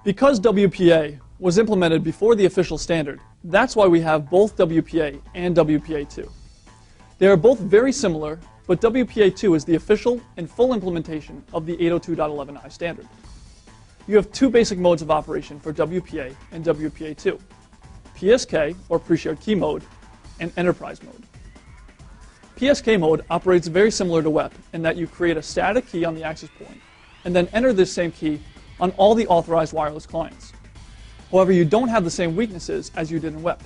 Because WPA was implemented before the official standard, that's why we have both WPA and WPA2. They are both very similar, but WPA2 is the official and full implementation of the 802.11i standard. You have two basic modes of operation for WPA and WPA2, PSK, or pre-shared key mode, and enterprise mode. PSK mode operates very similar to WEP in that you create a static key on the access point and then enter this same key on all the authorized wireless clients. However, you don't have the same weaknesses as you did in WEP,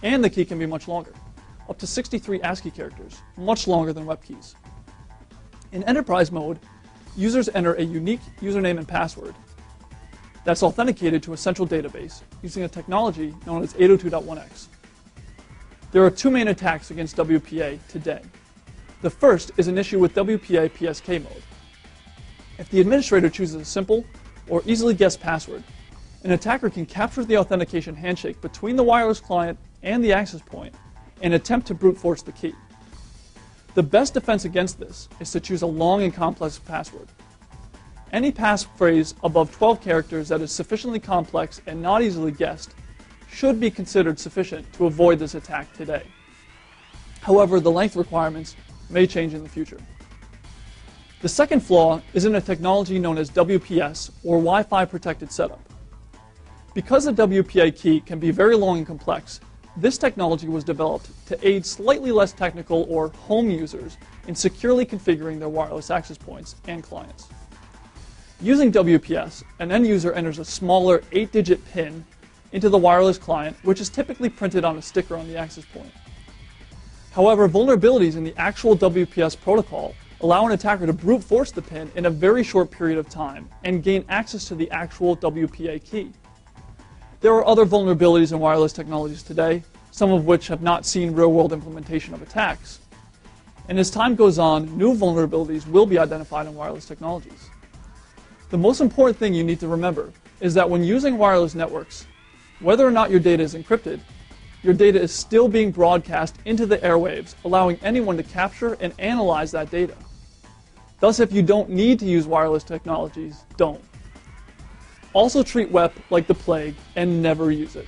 and the key can be much longer, up to 63 ASCII characters, much longer than WEP keys. In enterprise mode, users enter a unique username and password that's authenticated to a central database using a technology known as 802.1x. There are two main attacks against WPA today. The first is an issue with WPA PSK mode. If the administrator chooses a simple or easily guessed password, an attacker can capture the authentication handshake between the wireless client and the access point and attempt to brute force the key. The best defense against this is to choose a long and complex password. Any passphrase above 12 characters that is sufficiently complex and not easily guessed should be considered sufficient to avoid this attack today. However, the length requirements may change in the future. The second flaw is in a technology known as WPS, or Wi-Fi protected setup. Because the WPA key can be very long and complex, this technology was developed to aid slightly less technical or home users in securely configuring their wireless access points and clients. Using WPS, an end user enters a smaller 8-digit PIN into the wireless client, which is typically printed on a sticker on the access point. However, vulnerabilities in the actual WPS protocol allow an attacker to brute force the PIN in a very short period of time and gain access to the actual WPA key. There are other vulnerabilities in wireless technologies today, some of which have not seen real-world implementation of attacks. And as time goes on, new vulnerabilities will be identified in wireless technologies. The most important thing you need to remember is that when using wireless networks, whether or not your data is encrypted, your data is still being broadcast into the airwaves, allowing anyone to capture and analyze that data. Thus, if you don't need to use wireless technologies, don't. Also treat WEP like the plague and never use it.